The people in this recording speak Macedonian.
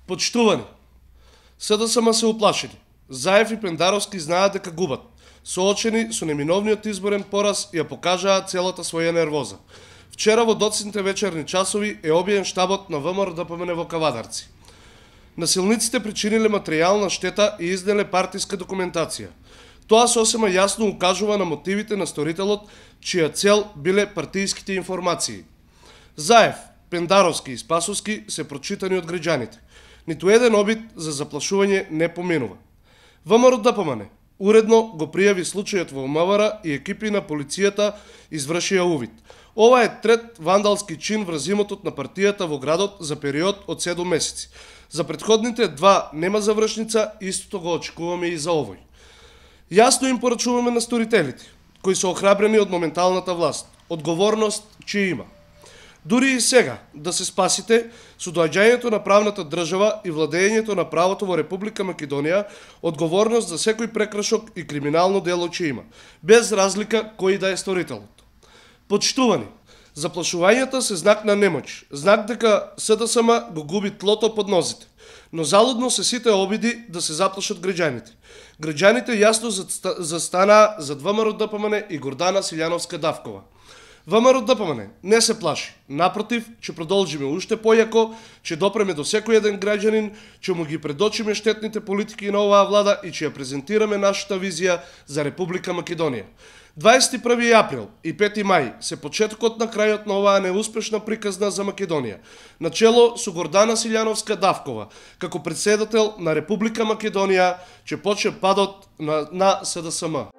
Почитувани, СДСМ се уплашени. Заев и Пендаровски знаат дека губат. Соочени со неминовниот изборен пораз ја покажаа целата своја нервоза. Вчера во доцните вечерни часови е обиен штабот на ВМРО-ДПМН во Кавадарци. Насилниците причиниле материјална штета и изнеле партиска документација. Тоа сосема јасно укажува на мотивите на сторителот, чија цел биле партијските информации. Заев, Пендаровски и Спасовски се прочитани од граѓаните. Ниту еден обид за заплашување не поминува. ВМРО-ДПМН уредно го пријави случајот во МВР и екипи на полицијата извршија увид. Ова е трет вандалски чин врз имотот на партијата во градот за период од 7 месеци. За претходните два нема завршница, истото го очекуваме и за овој. Јасно им порачуваме на сторителите, кои се охрабрени од моменталната власт. Одговорност че има. Дури и сега да се спасите, со доаѓањето на правната држава и владењето на правото во Република Македонија, одговорност за секој прекршок и криминално дело че има, без разлика кој да е сторителот. Почитувани, заплашувањата се знак на немоќ, знак дека СДСМ го губи тлото под нозите, но залудно се сите обиди да се заплашат граѓаните. Граѓаните јасно застанаа зад ВМРО-ДПМН и Гордана Силјановска-Давкова. ВМРО-ДПМН не се плаши, напротив, ќе продолжиме уште појако, ќе допреме до секој еден граѓанин, ќе му ги предочиме штетните политики на оваа влада и ќе ја презентираме нашата визија за Република Македонија. 21 април и 5 мај се почетокот на крајот на оваа неуспешна приказна за Македонија, начело со Гордана Силјановска-Давкова, како председател на Република Македонија, ќе почне падот на СДСМ.